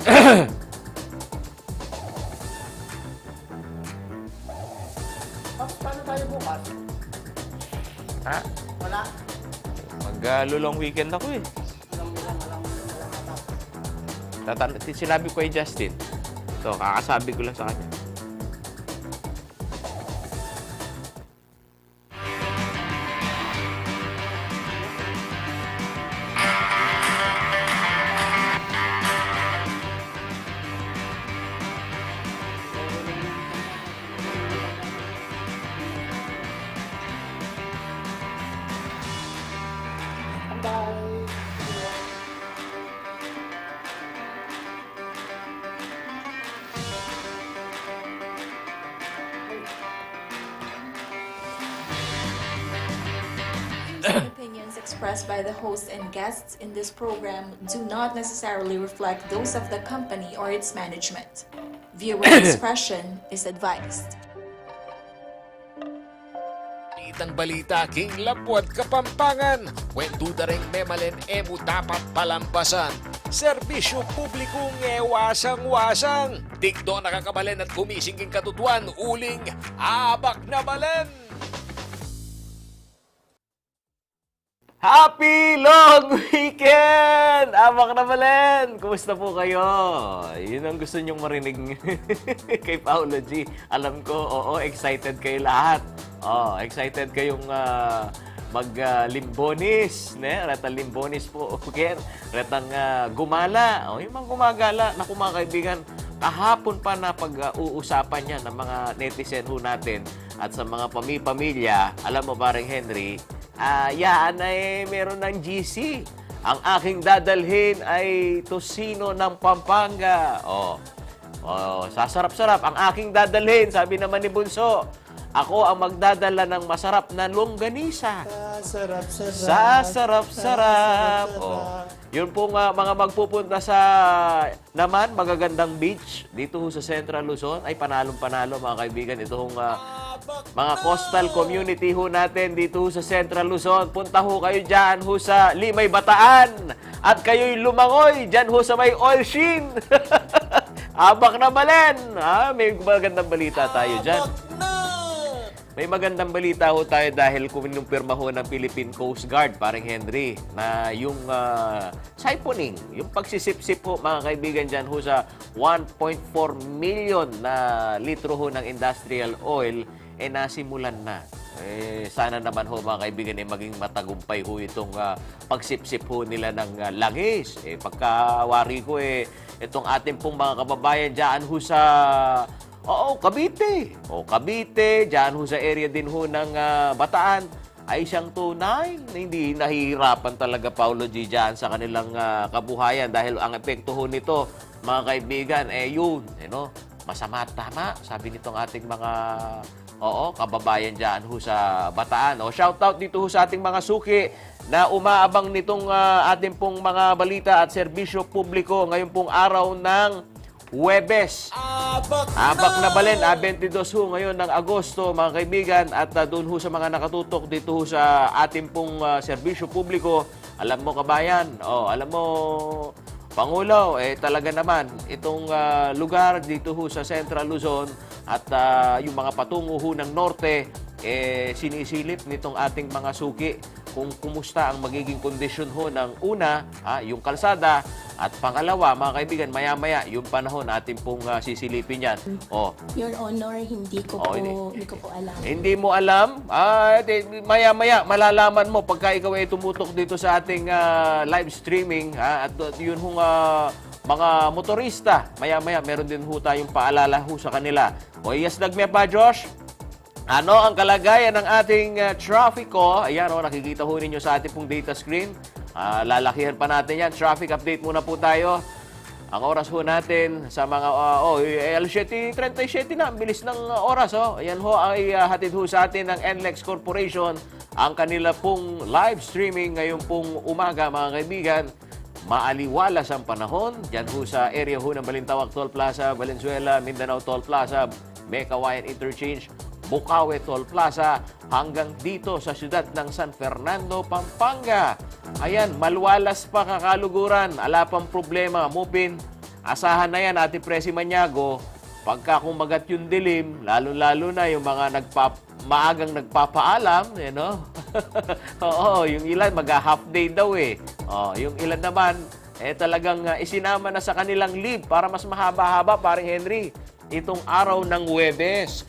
Paano tayo bukas? Ha? Wala. Mag-lulong weekend ako eh. Sinabi ko kay Justin. So, kakasabi ko lang sa kanya. Opinions expressed by the host and guests in this program do not necessarily reflect those of the company or its management. Viewer discretion is advised. Itang balita king Lapuat Kapampangan. Wentuda ring memalen emu dapat palampasan. Serbisyo publikong wasang-wasang. Tikdo nakakabalen at gumisingking katutuan. Uling abak na balen. Happy long weekend! Abak na balen! Kumusta po kayo? Yun ang gusto nyong marinig kay Paolo G. Alam ko, oo, excited kayo lahat. Oh, excited kayong mag-limbonis. Retang limbonis po. Okay? Retang gumala. Oh, yung mga gumagala. Naku mga kaibigan, kahapon pa na pag-uusapan yan ng mga netizen ho natin at sa mga pamilya. Alam mo, paring Henry, yan ay meron ng GC. Ang aking dadalhin ay tosino ng Pampanga. Sasarap-sarap. Ang aking dadalhin, sabi naman ni Bunso, ako ang magdadala ng masarap na longganisa. Sasarap-sarap. Yun po nga, mga magpupunta sa naman, magagandang beach dito ho sa Central Luzon. Ay, panalong-panalo mga kaibigan. Ito hong mga coastal community ho natin dito ho sa Central Luzon. Punta ho kayo dyan ho sa Limay Bataan. At kayo'y lumangoy dyan ho sa may oil sheen. Abak na balen. May magandang balita tayo dyan. May magandang balita ho tayo dahil kuminumpirma ho ng Philippine Coast Guard, paring Henry, na yung siphoning, yung pagsisip-sip ho, mga kaibigan dyan ho sa 1.4 million na litro ho ng industrial oil, nasimulan na. Sana naman ho, mga kaibigan, maging matagumpay ho itong pagsip-sip ho nila ng langis. Pagkawari ko, itong ating pong mga kababayan dyan ho sa Cavite. Cavite, dyan ho sa area din ho ng Bataan, ay siyang tunay na hindi nahihirapan talaga, Paolo G, dyan sa kanilang kabuhayan dahil ang epekto ho nito, mga kaibigan, yun, masama at tama, sabi nitong ating mga kababayan dyan ho sa Bataan. Shoutout dito ho sa ating mga suki na umaabang nitong ating pong mga balita at serbisyo publiko ngayon pong araw ng Huwebes. Abak na balen, 22 ho ngayon ng Agosto, mga kaibigan, at doon ho sa mga nakatutok dito ho sa ating pong serbisyo publiko. Alam mo, kabayan, alam mo, Pangulo, talaga naman, itong lugar dito ho sa Central Luzon at yung mga patungo ho ng Norte, sinisilip nitong ating mga suki kung kumusta ang magiging kondisyon ho ng una, yung kalsada, at pangalawa, mga kaibigan, maya-maya, yung panahon natin pong sisilipin yan. Your Honor, hindi ko po alam. Hindi mo alam? Maya-maya, malalaman mo pagka ikaw ay tumutok dito sa ating live streaming. At yun hong mga motorista, maya-maya, meron din ho tayong paalala ho sa kanila. Yes, nagme pa, Josh? Ano ang kalagayan ng ating traffico? Ayan, nakikita ho ninyo sa ating pong data screen. Lalakihan pa natin yan. Traffic update muna po tayo. Ang oras ho natin sa mga, 7:37 na. Ang bilis ng oras, Ayan ho, ay hatid ho sa atin ng NLEX Corporation. Ang kanila pong live streaming ngayong pong umaga, mga kaibigan. Maaliwalas ang panahon. Diyan ho sa area ho ng Balintawak Toll Plaza, Valenzuela, Mindanao Toll Plaza, Mekawayan Interchange, Bukawe Toll Plaza, hanggang dito sa siyudad ng San Fernando, Pampanga. Ayan, maluwalas pa kakaluguran. Ala pang problema. Mupin, asahan na yan, Ate Presi Maniago, pagka kumagat yung dilim, lalo-lalo na yung mga maagang nagpapaalam, Oo, yung ilan mag-half day daw eh. Yung ilan naman, talagang isinama na sa kanilang leave para mas mahaba-haba, paring Henry, itong araw ng Huwebes.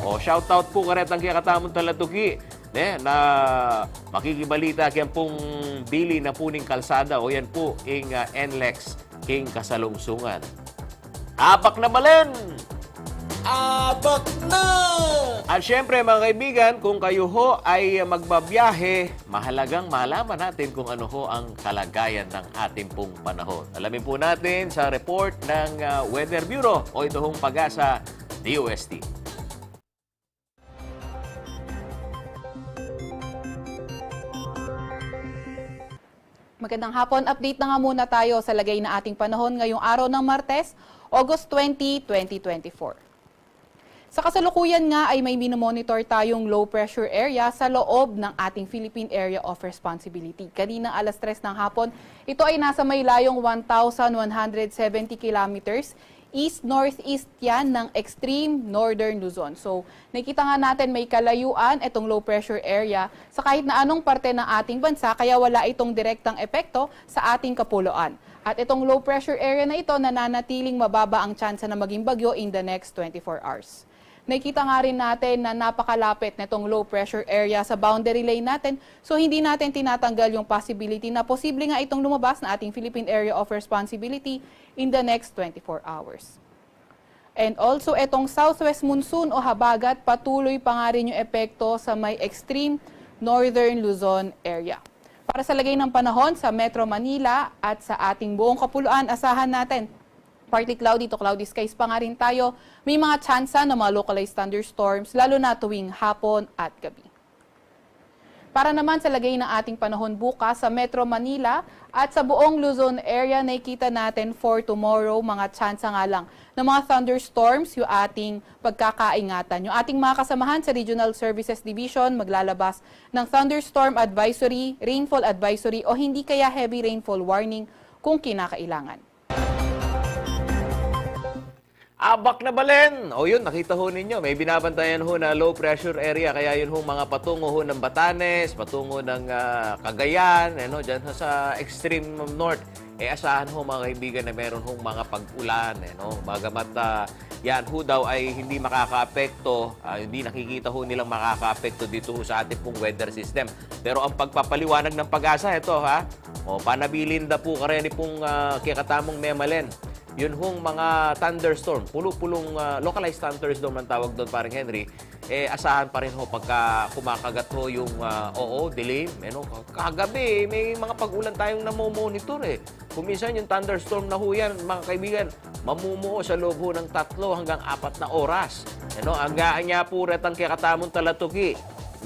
Shoutout po karetang kaya katamong talatuki na makikibalita kaya pong bili na puning kalsada o yan po ing NLEX king kasalungsungan. Apak na balen! Abak na! At syempre mga kaibigan, kung kayo ho ay magbabiyahe, mahalagang malaman natin kung ano ho ang kalagayan ng ating pong panahon. Alamin po natin sa report ng Weather Bureau o ito hong Pag-asa DOST. Magandang hapon. Update na nga muna tayo sa lagay na ating panahon ngayong araw ng Martes, August 20, 2024. Sa kasalukuyan nga ay may minomonitor tayong low pressure area sa loob ng ating Philippine Area of Responsibility. Kaninang alas 3 ng hapon, ito ay nasa may layong 1,170 kilometers east-northeast yan ng extreme northern Luzon. So, nakita nga natin may kalayuan itong low pressure area sa kahit na anong parte ng ating bansa, kaya wala itong direktang epekto sa ating kapuluan. At itong low pressure area na ito nananatiling mababa ang tsansa na maging bagyo in the next 24 hours. Nakita nga rin natin na napakalapit na itong low pressure area sa boundary line natin, so hindi natin tinatanggal yung possibility na posible nga itong lumabas na ating Philippine Area of Responsibility in the next 24 hours. And also, itong southwest monsoon o habagat, patuloy pa nga rin yung epekto sa may extreme northern Luzon area. Para sa lagay ng panahon sa Metro Manila at sa ating buong kapuluan, asahan natin partly cloudy to cloudy skies pa nga rin tayo. May mga tsansa ng mga localized thunderstorms, lalo na tuwing hapon at gabi. Para naman sa lagay ng ating panahon bukas sa Metro Manila at sa buong Luzon area, nakikita natin for tomorrow, mga tsansa nga lang ng mga thunderstorms, yung ating pagkakaingatan. Yung ating mga kasamahan sa Regional Services Division maglalabas ng thunderstorm advisory, rainfall advisory o hindi kaya heavy rainfall warning kung kinakailangan. Abak na balen! O yun, nakita ho ninyo, may binabantayan ho na low pressure area, kaya yun ho mga patungo ho ng Batanes, patungo ng Cagayan, dyan sa extreme north. Asahan ho mga kaibigan na meron hong mga pag-ulan. Bagamat yan ho daw ay hindi makaka-apekto, hindi nakikita ho nilang makaka-apekto dito ho sa ating pong weather system. Pero ang pagpapaliwanag ng Pag-asa, ito panabilinda po kareni pong kikatamong memalen. Yun hong mga thunderstorm, pulong localized thunderstorm ang tawag doon, paring Henry, asahan pa rin ho pagka kumakagat ho yung dilim. Kagabi, may mga pag-ulan tayong namomonitor Kung minsan yung thunderstorm na ho yan, mga kaibigan, mamumuo sa loob ho ng 3 hanggang 4 na oras. Hanggang niya po retang kikatamong talatuki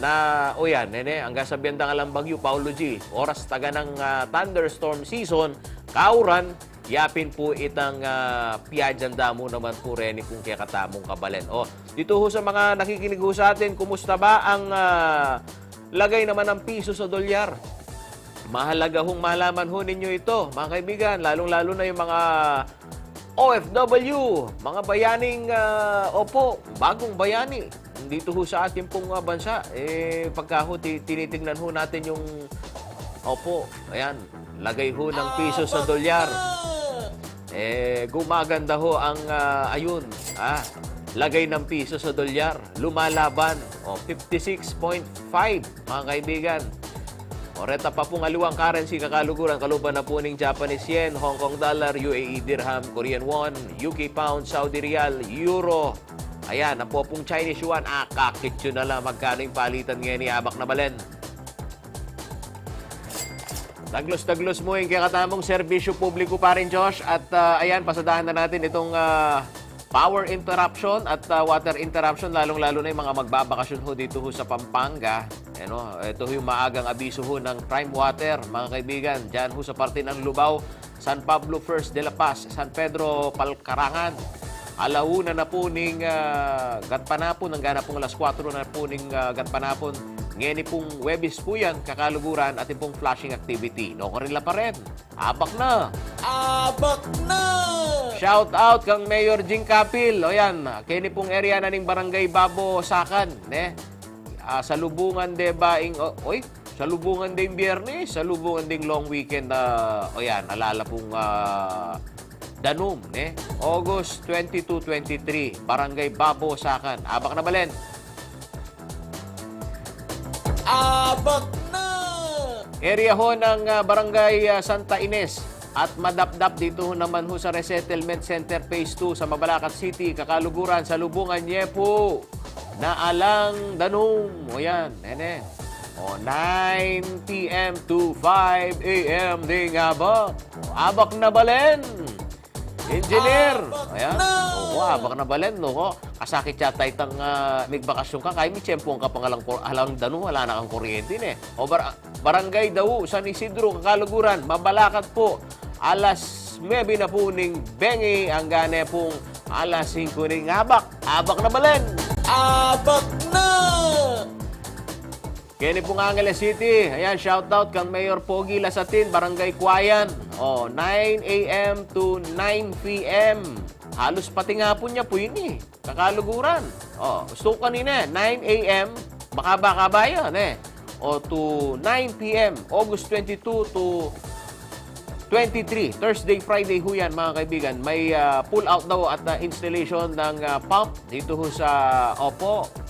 na, hanggang sa biyandang alang bagyo, Paulo G, oras taga ng thunderstorm season, kauran, yapin po itang Piadjan Damo naman po rin kung kaya katamong kabalen. Dito ho sa mga nakikinig ho sa atin, kumusta ba ang lagay naman ng piso sa dolyar? Mahalaga hong malaman ho ninyo ito, mga kaibigan, lalong-lalo na yung mga OFW, mga bayaning, bagong bayani. Dito ho sa ating pong bansa, pagka ho tinitingnan ho natin yung, lagay ho ng piso sa dolyar. Gumaganda ho ang, lagay ng piso sa dolyar. Lumalaban, 56.5, mga kaibigan. Reta pa pong aliwang currency, kakaluguran, kaluban na po ng Japanese yen, Hong Kong dollar, UAE dirham, Korean won, UK pound, Saudi rial, euro. Ayan, ang po pong Chinese yuan, kakityo na lang magkano yung palitan ngayon ni Abak na Balen. Taglos-taglos mo yung kakatamong serbisyo publiko pa rin, Josh. At ayan, pasadahan na natin itong power interruption at water interruption, lalong-lalo na yung mga magbabakasyon ho dito ho sa Pampanga. Ito yung maagang abiso ho ng prime water, mga kaibigan. Diyan ho sa parte ng Lubao, San Pablo First de la Paz, San Pedro Palcarangan. Alauna na po ning gatpanapon, hanggang na pong alas 4 na po ning gatpanapon. Ngayon pong Webis po yan, kakaluguran at pong flashing activity. No, karila pa rin. Abak na. Abak na! Shout out kang Mayor Jing Kapil. O yan, kini pong area na ning Barangay Babo Sakan. Salubungan de ba salubungan din Biyernes, salubungan ding long weekend o yan, alala pong Danum, August 22-23, Barangay Babo Sakan. Abak na balen. Abak na! Area ho ng Barangay Santa Ines at madapdap dito ho naman ho sa Resettlement Center Phase 2 sa Mabalacat City, kakaluguran, salubungan Yepo na alang Danum. O yan, nene. O 9 p.m. to 5 a.m. ding abak. Abak na balen. Engineer. Ayan. O, abak na balen. No? Kasakit yata itang nagbakasyon ka. Kaya may tiyempong ka pang alang Danum. Wala na kang kuryente. O Barangay Dawu, San Isidro, kakaluguran, Mabalacat po. Alas 9 na po ning bengi. Ang gane pong alas 5 ning abak. Abak na balen. Abak na! Kini pong Angeles City. Ayan, shoutout kang Mayor Pogi Lasatin, Barangay Kuayan. 9 a.m. to 9 p.m. Halos pati nga po niya po yun kakaluguran. Gusto ko kanina, 9 a.m. Baka ba yan to 9 p.m. August 22 to 23, Thursday, Friday ho yan mga kaibigan. May pull out daw at installation ng pump dito ho sa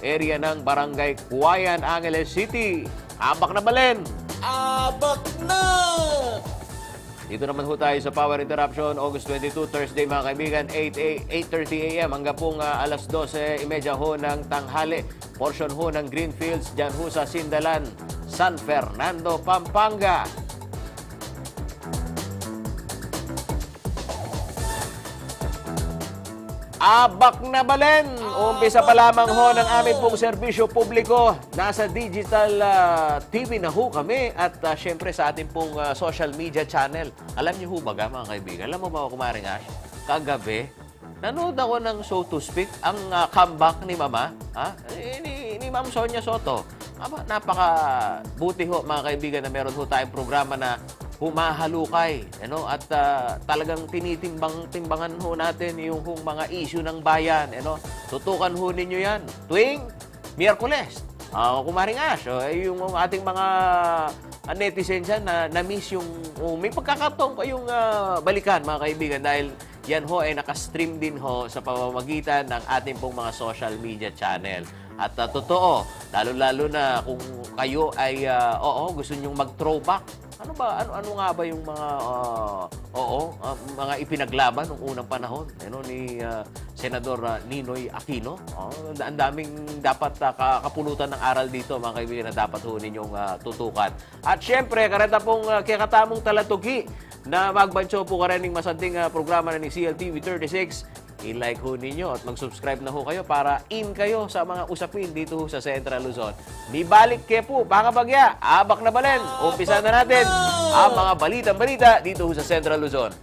area ng Barangay Kuwayan, Angeles City. Abak na balen. Abak na! Dito naman ho tayo sa Power Interruption, August 22, Thursday mga kaibigan, 8:30 a.m. hanggang pong alas 12:30 ho ng tanghali. Portion ho ng Greenfields dyan ho sa Sindalan, San Fernando, Pampanga. Abak na balen! Umpisa pa lamang ho ng aming pong serbisyo publiko. Nasa digital TV na ho kami at syempre sa ating pong social media channel. Alam niyo ho ba mga kaibigan? Alam mo ba Kumaring Ash? Kagabi, nanood ako ng so to speak, ang comeback ni Mama. Ni Ma'am Sonia Soto. Napaka buti ho mga kaibigan na meron ho tayong programa na humahalukay, at talagang timbangan ho natin yung mga issue ng bayan, Tutukan ho ninyo yan tuwing Miyerkules. Kumaring Ash, yung ating mga netizens dyan na-miss yung may pagkakataon kayong balikan mga kaibigan dahil yan ho ay nakastream din ho sa pamamagitan ng ating pong mga social media channel. At totoo, lalo-lalo na kung kayo ay gusto nyong mag-throwback. Ano nga ba yung mga mga ipinaglaban nung unang panahon ni Senador Ninoy Aquino? Ang daming dapat kapulutan ng aral dito mga kaibigan na dapat ho ninyong tutukan. At syempre, kareta pong kikatamong talatugi na magbancho po ka rin ng masanting programa na ni CLTV 36. I-like ho ninyo at mag-subscribe na ho kayo para in kayo sa mga usapin dito ho sa Central Luzon. Mibalik ke po, baka bagya, abak na balen. Umpisa na natin ang mga balitang-balita dito ho sa Central Luzon.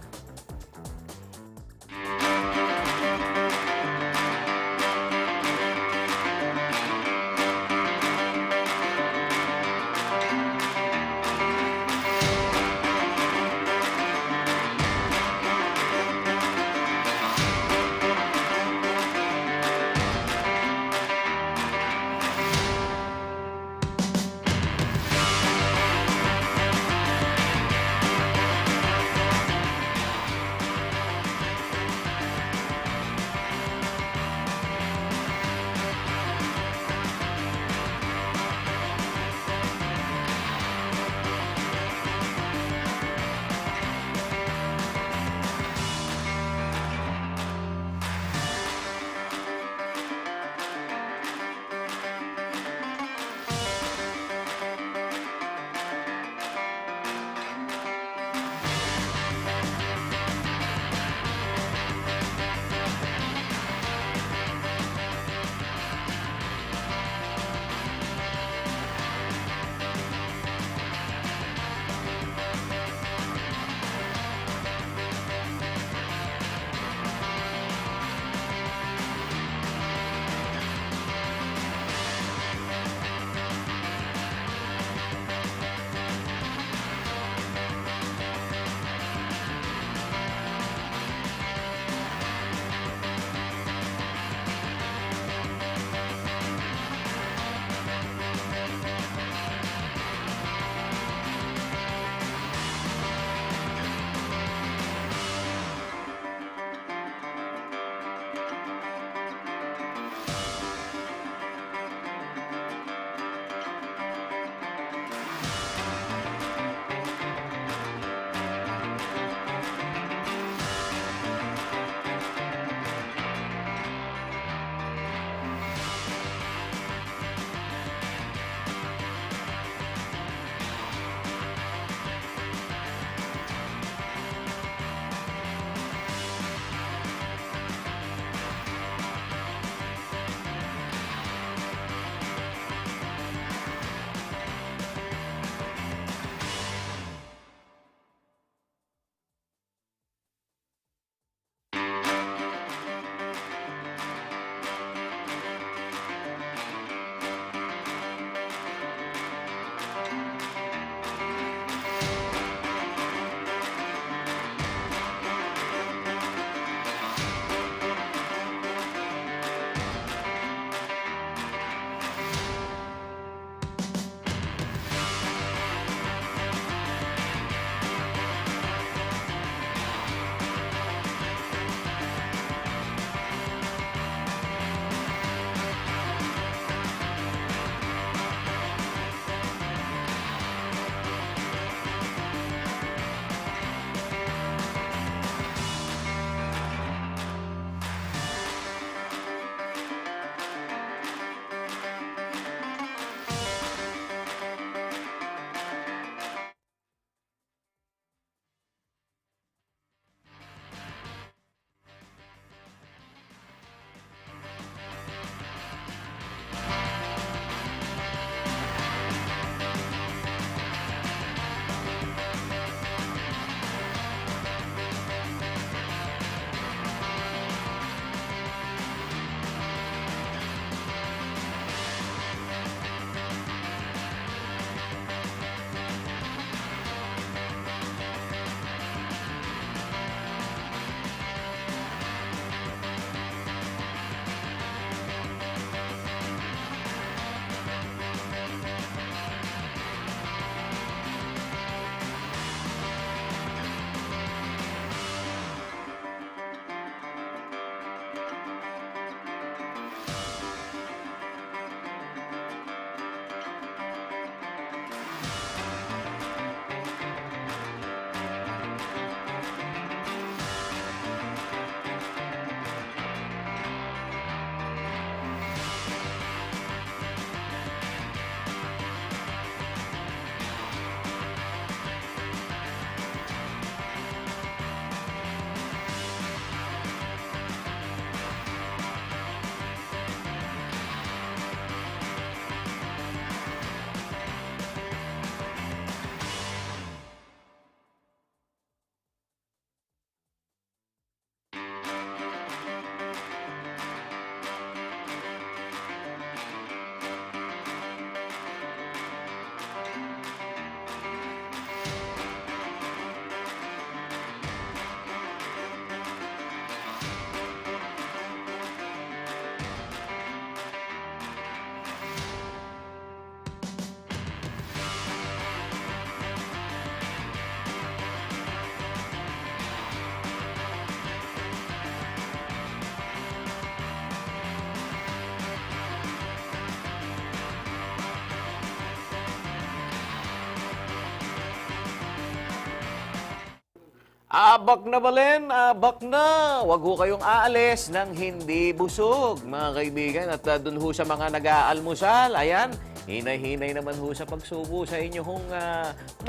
Abak na balen, abak na. Huwag ho kayong aalis ng hindi busog, mga kaibigan. At dun ho sa mga nag-aalmusal, ayan, hinay-hinay naman ho sa pagsubo sa inyong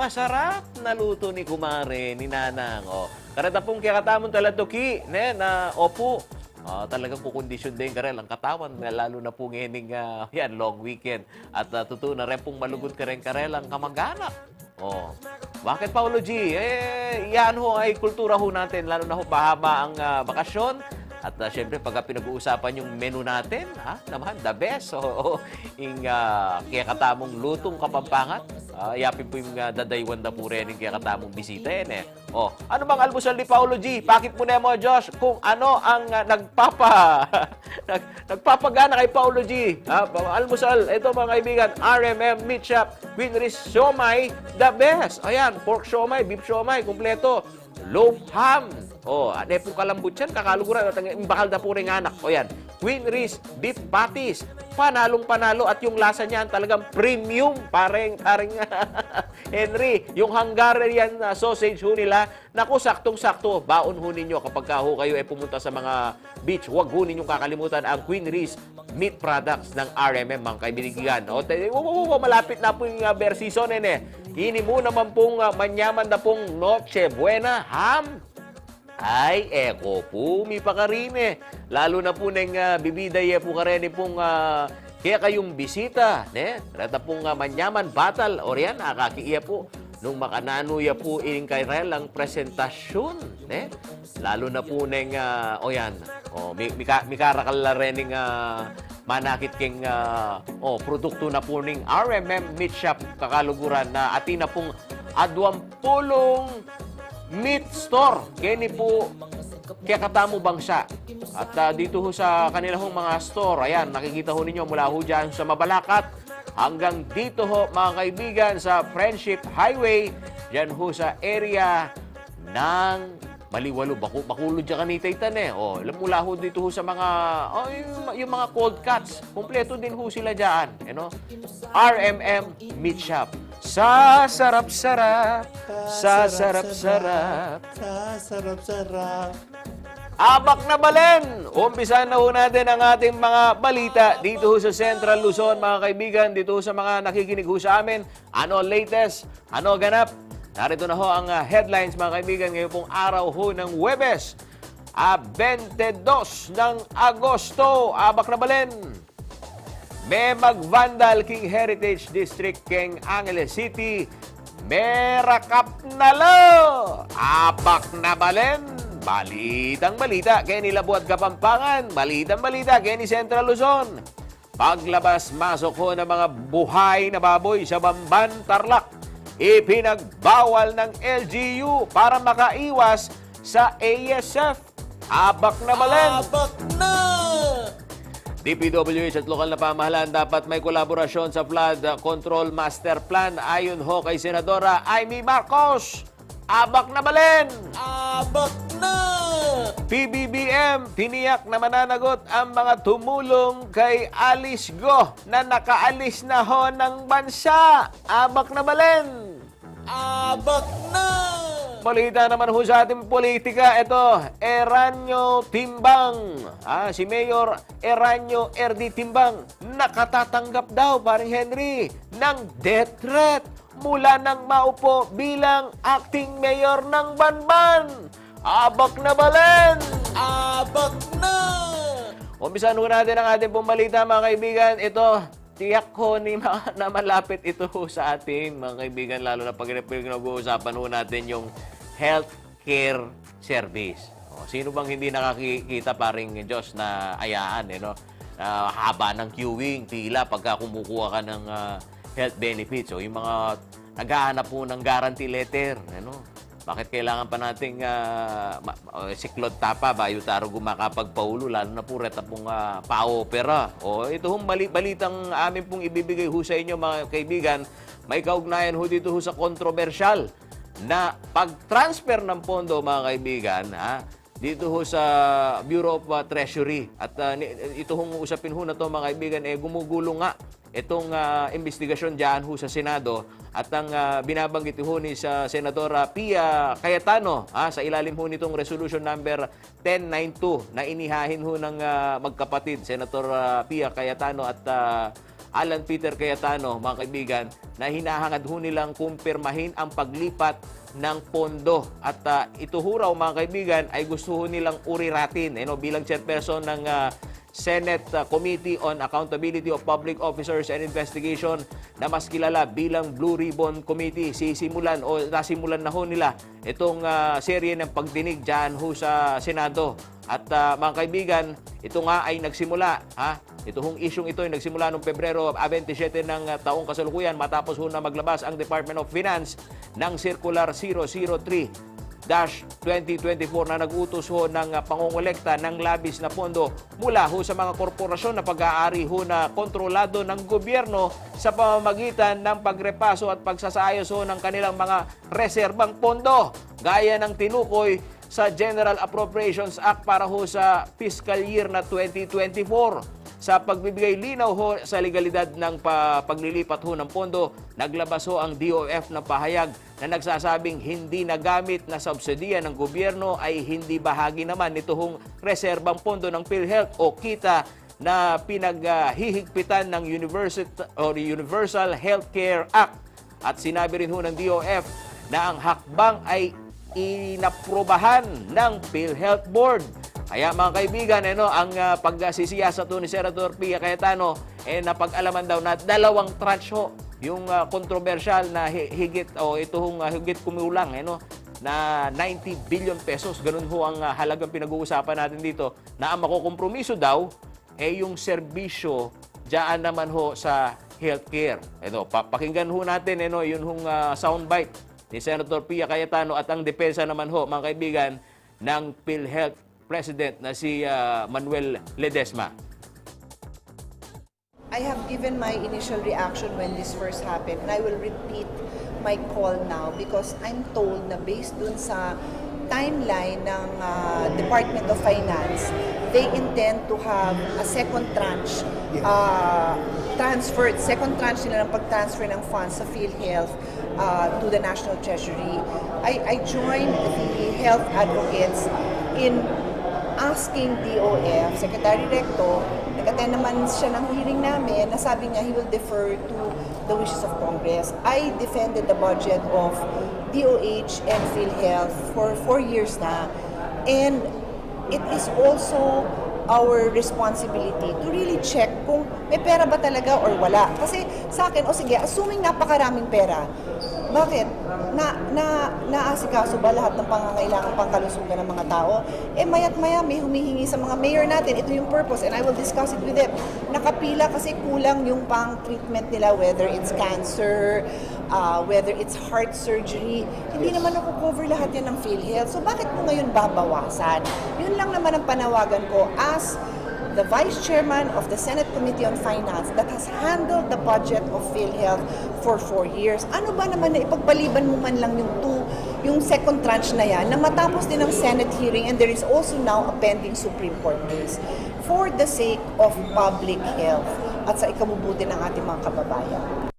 masarap na luto ni Kumare, ni Nanang. Karata pong kakatamon talatuki, na opo. Talagang kukondisyon din ka rin ang katawan, lalo na po ngayon yan, long weekend. At totoo na rin pong malugod ka rin ang kamag-anak. Bakit, Paolo G? Yan ho ay kultura ho natin, lalo na ho pahaba ang bakasyon. At syempre, pagka pinag-uusapan yung menu natin, naman, the best. Kaya katamong lutong Kapampangan. Yapin po yung dadaywan na po rin yung kaya katamong bisita yan ano bang almusal ni Paolo G? Pakit mo na mo, Josh, kung ano ang nagpapagana kay Paolo G. Almusal, ito mga kaibigan, RMM Meat Shop, Winris Siomai, the best. Ayan, pork siomai, beef siomai, kumpleto. Loaf ham. Ano po kalambot yan, kakaluguran at bakal na po rin anak. Yan, Queen Reese Beef Patties. Panalong-panalo at yung lasa niyan talagang premium. Pareng Henry, yung Hungarian sausage ho nila, naku, saktong-sakto. Baon ho ninyo kapag ho kayo pumunta sa mga beach. Huwag ho ninyong kakalimutan ang Queen Reese meat products ng RMM, mga kaibigan. Malapit na po yung bear season Hini mo naman pong manyaman na pong Noche Buena ham. Ay, eko po, mi pa ka rin Lalo na po nang bibiday po ka rin pong kaya kayong bisita. Rata pong manyaman, batal, o yan, akakiya po. Nung makananuya po ining kairel ang presentasyon. Lalo na po nang, yan, mikarakal na rin manakit king produkto na po ning RMM Meat Shop kakaluguran na atin na pong adwampulong meat store. Kini po kaya katamo bangsa. At dito ho sa kanilang mga store, ayan, nakikita ho ninyo mula ho dyan sa Mabalacat hanggang dito ho, mga kaibigan, sa Friendship Highway, dyan ho sa area ng Maliwalo, Bakulod dyan kanitay mula ho dito ho sa mga, yung mga cold cuts, kumpleto din ho sila dyan. RMM Meat Shop. Sa sarap-sarap, sa sarap-sarap, Sa sarap-sarap. abak na balen! Umpisan na ho natin ang ating mga balita dito ho sa Central Luzon, mga kaibigan, dito ho sa mga nakikinig ho sa amin. Ano latest? Ano ganap? Narito na ho ang headlines, mga kaibigan, ngayon pong araw ho ng Huwebes, 22 ng Agosto. Abak na balen! May mag-vandal King Heritage District King Angeles City. Merakap na lo! Abak na balen! Balitang balita kay ni Labuat Kapampangan. Balitang balita kay ni Central Luzon. Paglabas-masok ho ng mga buhay na baboy sa Bamban, Tarlac. Ipinagbawal ng LGU para makaiwas sa ASF. Abak na balen! Abak na! DPWH at lokal na pamahalaan dapat may kolaborasyon sa Flood Control Master Plan ayon ho kay Senadora Amy Marcos. Abak na balen! Abak na! PBBM, tiniyak na mananagot ang mga tumulong kay Alice Go na nakaalis na ho ng bansa. Abak na balen! Abak na! Balita naman ho sa ating politika, ito, Eranio Timbang. Si Mayor Eranio R.D. Timbang, nakatatanggap daw, paring Henry, ng death threat mula nang maupo bilang acting mayor ng Banban. Abak na balen! Abak na! Umpisan ho natin ang ating pumalita, mga kaibigan. Ito, tiyak ko na malapit ito sa ating mga kaibigan, lalo na pag nag-uusapan ho natin yung healthcare service. Sino bang hindi nakakita paring Diyos na ayaan, haba ng queuing, pila pagka kumukuha ka ng health benefits. Yung mga naghahanap po ng guarantee letter, bakit kailangan pa nating siklod tapa bayo taro gumakapagpaulo, lalo na po reta pong pa-opera. Ito hong balitang amin pong ibibigay ho sa inyo, mga kaibigan, may kaugnayan ho dito ho sa kontrobersyal na pag-transfer ng pondo, mga kaibigan, dito ho sa Bureau of Treasury. At ito hong usapin ho na to, mga kaibigan, gumugulo nga itong investigasyon diyan ho sa Senado at ang binabanggit ho ni sa Senadora Pia Cayetano sa ilalim ho nitong resolution number 1092 na inihahin ho ng magkapatid Senator Pia Cayetano at Alan Peter Cayetano, mga kaibigan, na hinahangad ho nilang kumpirmahin ang paglipat ng pondo. At ito ho raw, mga kaibigan, ay gusto ho nilang uriratin bilang chairperson ng Senate Committee on Accountability of Public Officers and Investigation na mas kilala bilang Blue Ribbon Committee. Nasimulan na ho nila itong serye ng pagdinig dyan ho sa Senado. At mga kaibigan, ito nga ay nagsimula. Itong isyong ito ay nagsimula noong Pebrero 27 ng taong kasalukuyan matapos ho na maglabas ang Department of Finance ng Circular 003-2024 na nag-utos ho ng pangongolekta ng labis na pondo mula ho sa mga korporasyon na pag-aari ho na kontrolado ng gobyerno sa pamamagitan ng pagrepaso at pagsasayos ho ng kanilang mga reserbang pondo gaya ng tinukoy sa General Appropriations Act para ho sa fiscal year na 2024. Sa pagbibigay linaw ho sa legalidad ng paglilipat ho ng pondo, naglabas ho ang DOF ng pahayag na nagsasabing hindi nagamit na subsidiya ng gobyerno ay hindi bahagi naman nito hong reserbang pondo ng PhilHealth o kita na pinaghihigpitan ng Universal Healthcare Act. At sinabi rin ho ng DOF na ang hakbang ay inaprobahan ng PhilHealth Board. Kaya mga kaibigan, ang pagsisiyasat ni Senator Pia Cayetano, napag-alaman daw na 2 tranche ho yung kontrobersyal na higit kumulang na 90 billion pesos. Ganun ho ang halagang pinag-uusapan natin dito na ang makukompromiso daw yung serbisyo diyan naman ho sa healthcare. Pakinggan ho natin yun hong soundbite ni Senator Pia Cayetano at ang depensa naman ho, mga kaibigan, ng PhilHealth President na si Manuel Ledesma. I have given my initial reaction when this first happened, and I will repeat my call now because I'm told na based dun sa timeline ng Department of Finance, they intend to have a second tranche transferred. Second tranche nila ng pag-transfer ng funds sa PhilHealth to the National Treasury. I joined the health advocates in asking DOF, Secretary Recto, nag-attend naman siya ng hearing namin, na sabi niya he will defer to the wishes of Congress. I defended the budget of DOH and PhilHealth for 4 years na. And it is also our responsibility to really check kung may pera ba talaga or wala. Kasi sa akin, sige, assuming napakaraming pera, bakit? Naasikaso ba lahat ng pangangailangan pangkalusugan ng mga tao? Mayat maya may humihingi sa mga mayor natin. Ito yung purpose and I will discuss it with them. Nakapila kasi kulang yung pang-treatment nila, whether it's cancer, whether it's heart surgery. Hindi naman ako-cover lahat yan ng PhilHealth. So bakit mo ngayon babawasan? Yun lang naman ang panawagan ko as the Vice Chairman of the Senate Committee on Finance that has handled the budget of PhilHealth for 4 years. Ano ba naman na ipagpaliban mo man lang yung second tranche na yan na matapos din ang Senate hearing and there is also now a pending Supreme Court case for the sake of public health at sa ikabubuti ng ating mga kababayan.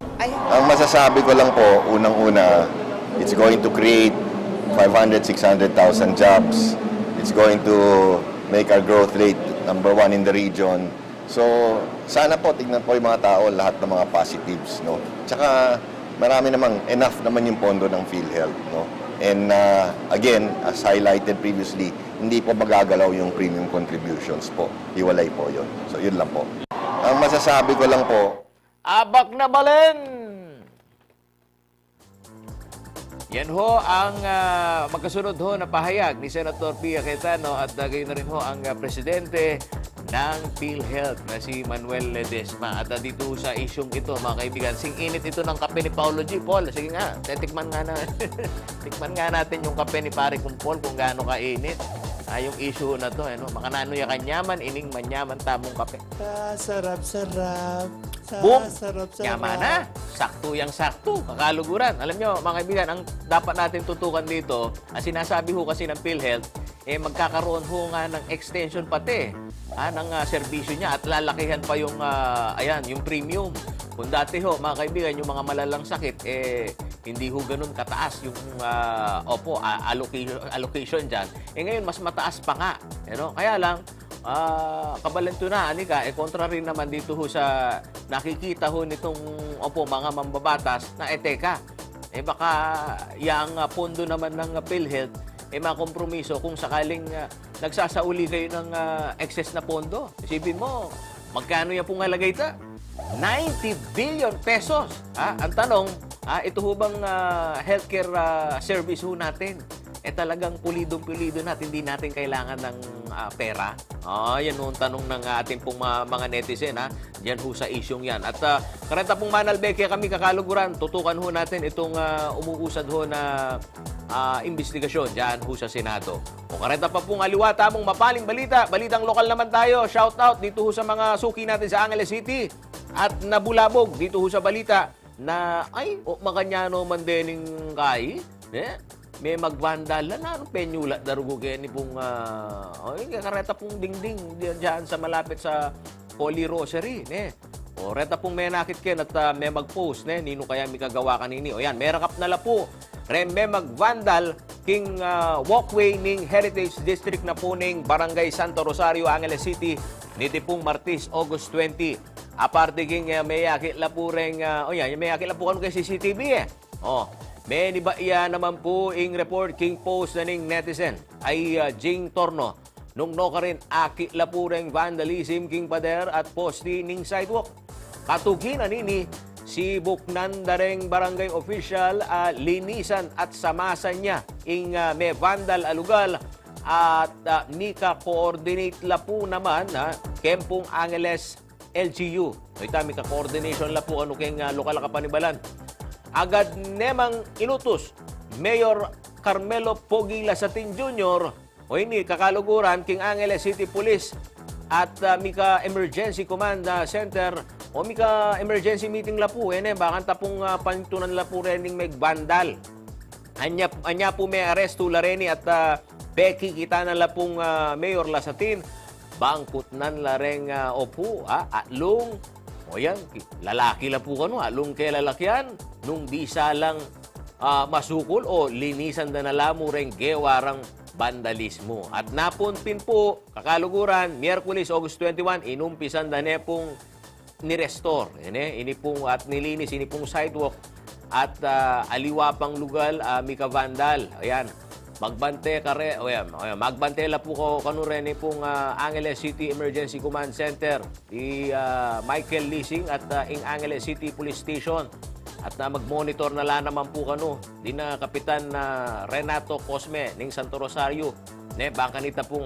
Ang masasabi ko lang po, unang-una, it's going to create 500,000-600,000 jobs. It's going to make our growth rate number 1 in the region. So, sana po, tignan po yung mga tao, lahat ng mga positives, no? Tsaka, marami namang, enough naman yung pondo ng PhilHealth, no? And again, as highlighted previously, hindi po magagalaw yung premium contributions po. Hiwalay po yun. So, yun lang po. Ang masasabi ko lang po, Abak na balen! Yan ho ang magkasunod ho na pahayag ni Senator Pia Cayetano at gayon na rin ho ang presidente ng PhilHealth na si Manuel Ledesma. At dito sa isyong ito, mga kaibigan, sing-init ito ng kape ni Paolo G. Paul, sige nga, tikman nga natin yung kape ni pare kong Paul kung gaano kainit. Yung issue na to, makanano ya kanyaman, ining manyaman tamong kape. Sarap-sarap. Boom! Sarap-sarap. Yaman na. Sakto yang sakto. Kakaluguran. Alam nyo, mga kaibigan, ang dapat natin tutukan dito, ang sinasabi ho kasi ng PhilHealth, magkakaroon ho nga ng extension pati ng serbisyo niya at lalakihan pa yung, yung premium. Kung dati ho, mga kaibigan, yung mga malalang sakit, hindi ho ganun kataas yung allocation dyan. Ngayon, mas mataas pa nga. Kaya lang, kabalento na, Anika, kontra rin naman dito ho sa nakikita ho nitong mga mambabatas na teka, baka yung pondo naman ng PhilHealth, makompromiso kung sakaling nagsasauli kayo ng excess na pondo. Isipin mo, magkano yan pong halagay ito? 90 billion pesos. Ang tanong, ito ho bang healthcare service ho natin? Talagang pulidong-pulido natin, hindi natin kailangan ng pera. Yan ho ang tanong ng ating pong mga netizen. Diyan ho sa isyong yan. At karanta pong Manalbeke kami kakaluguran, tutukan ho natin itong umuusad ho na investigasyon diyan ho sa Senado. O karanta pa pong aliwata mong mapaling balita, balitang lokal naman tayo. Shout out dito ho sa mga suki natin sa Angeles City. At nabulabog dito ho sa balita na makanyano man dening kay, may magvandal na anong penyula darugo kaya ni pong kareta pong dingding diyan sa malapit sa Holy Rosary, O reta pong may nakit ken at may mag-post, nino kaya mi kagawa kanini. O yan, may rakap na lapo. May magvandal king walkway ning Heritage District na puning Barangay Santo Rosario, Angeles City, niti pong Martes, August 20. Aparte king may yakit lapo ring may yakit lapo kay CCTV may niba iya naman po ing report king post na ning netizen ay Jing Torno nung no ka rin akit lapo ring vandalism king pader at posti ning sidewalk. Katugin nini si Buknan dareng barangay official linisan at samasan niya ing may vandal alugal at mika coordinate lapo naman Kempong Angeles LGU. Ito, may ka-coordination la po keng lokal kapanibalan. Agad nemang inutos Mayor Carmelo Pogi Lasatin Jr. kakaluguran king Angeles City Police at mika Emergency Command Center mika emergency meeting la po. Bakan tapong panitunan la po rening may bandal. Anya po may aresto la reni at Becky kita na la pong Mayor Lasatin. Bangkot nan lareng opo, atlong, lalaki la po atlong kay lalakyan, nung di salang masukol o linisan na nalamo ring gewarang vandalismo. At napunpin po, kakaluguran, Miyerkules, August 21, inumpisan na pong ni-restore. Ini pong at nilinis, ini pong sidewalk at aliwa pang lugal, mika vandal. Ayan. Magbante magbante la po ko kanuren ni pong Angeles City Emergency Command Center di Michael Leasing at ing Angeles City Police Station at magmonitor na la naman po di na Kapitan Renato Cosme ning Santo Rosario baka nita pong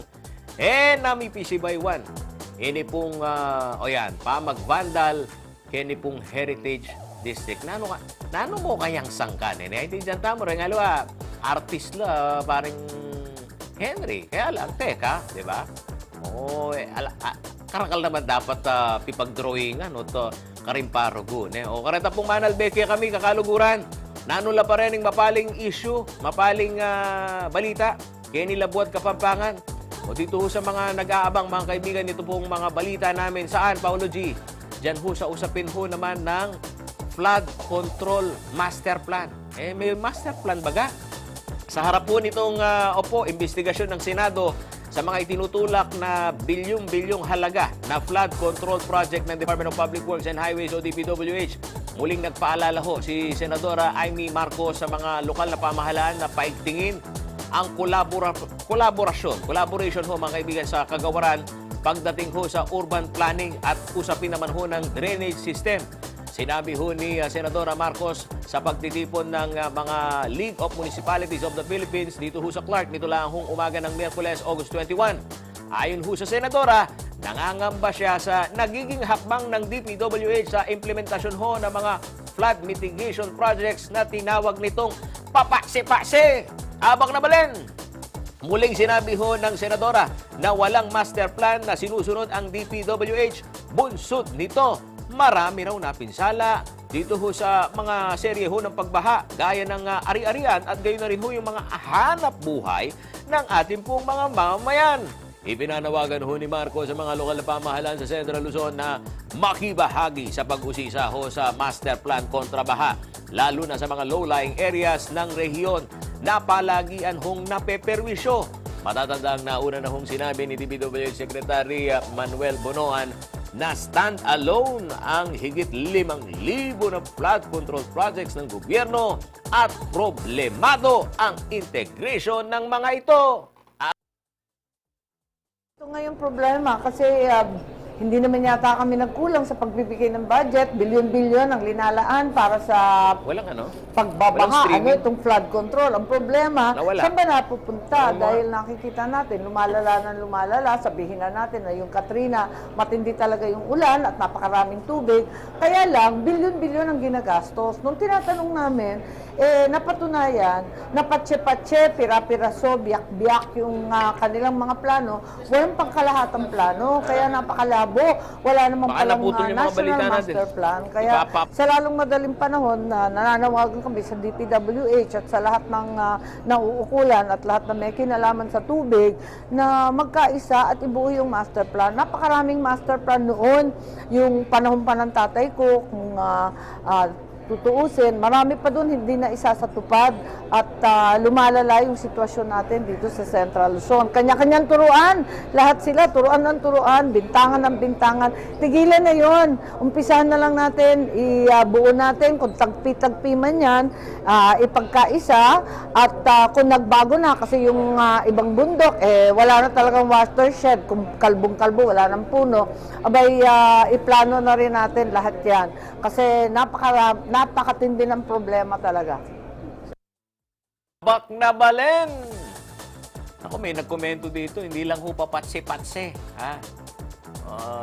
nami PCBay 1 ini pong magvandal kini pong Heritage District. Nano mo kayang sangkan? Ay di dyan tamo rin artist la, parang Henry. Kaya lang, teka, di ba? Karakal naman dapat pipag-drawingan o to karimparugo. O kareta pong Manalbeke kami, kakaluguran. Nanula pa rin yung mapaling issue, mapaling balita. Kaya nila buhat Kapampangan. O dito ho sa mga nag-aabang, mga kaibigan, ito pong mga balita namin. Saan, Paolo G? Diyan ho sa usapin ho naman ng Flood Control Master Plan. May master plan baga? Sa harap po nitong investigasyon ng Senado sa mga itinutulak na bilyong-bilyong halaga na flood control project ng Department of Public Works and Highways o DPWH, muling nagpaalala ho si Senadora Amy Marcos sa mga lokal na pamahalaan na paigtingin ang collaboration ho mga kaibigan sa kagawaran pagdating ho sa urban planning at usapin naman ho ng drainage system. Sinabi ho ni Senadora Marcos sa pagtitipon ng mga League of Municipalities of the Philippines dito ho sa Clark nito lang hong umaga ng Miyerkules, August 21. Ayon ho sa Senadora, nangangamba siya sa nagiging hakbang ng DPWH sa implementasyon ho ng mga flood mitigation projects na tinawag nitong papasi-pasi. Abang na balen! Muling sinabi ho ng Senadora na walang master plan na sinusunod ang DPWH. Bunsod nito, marami raw napinsala dito ho sa mga serye ho ng pagbaha gaya ng ari-arian at gayon na rin ho yung mga hanap buhay ng ating pong mga mamamayan. Ipinanawagan ho ni Marco sa mga lokal na pamahalaan sa Central Luzon na makibahagi sa pag-usisa ho sa Master Plan kontra baha, lalo na sa mga low-lying areas ng rehiyon na palagian hong napeperwisyo. Matatandang nauna na hong sinabi ni DPWH Secretary Manuel Bonoan na stand-alone ang higit 5,000 na flood control projects ng gobyerno at problemado ang integration ng mga ito. Ito nga yung problema kasi hindi naman yata kami nagkulang sa pagbibigay ng budget. Bilyon-bilyon ang linalaan para sa Walang ano? pagbabaha. Walang streaming. Itong flood control. Ang problema, Nawala. saan ba napupunta? Dahil nakikita natin, lumalala ng lumalala. Sabihin na natin na yung Katrina, matindi talaga yung ulan at napakaraming tubig. Kaya lang, bilyon-bilyon ang ginagastos. Nung tinatanong namin, napatunayan, napatse-patse, pira-piraso, biyak-biyak yung kanilang mga plano. Walang pangkalahatang plano. Kaya napakalabo. Wala namang Baka palang naputol yung mga balita National natin. Master Plan. Kaya Ipapap- sa lalong madaling panahon na nananawagan kami sa DPWH at sa lahat ng nauukulan at lahat na may kinalaman sa tubig na magkaisa at ibuo yung master plan. Napakaraming master plan noon, yung panahon pa ng tatay ko, kung tutuusin, marami pa doon hindi na isa sa tupad at lumalala yung sitwasyon natin dito sa Central Luzon. Kanya-kanyang turuan, lahat sila turuan ng turuan, bintangan ng bintangan. Tigilan na yon. Umpisahan na lang natin, ibuo natin kung tagpi-tagpi man yan, ipagkaisa at kung nagbago na kasi yung ibang bundok, wala na talagang watershed, kung kalbong-kalbo, wala ng puno, abay iplano na rin natin lahat yan. Kasi napakatindi ng problema talaga. Bak na balen! Ako, may nagkomento dito, hindi lang ho papatse-patse. Ha?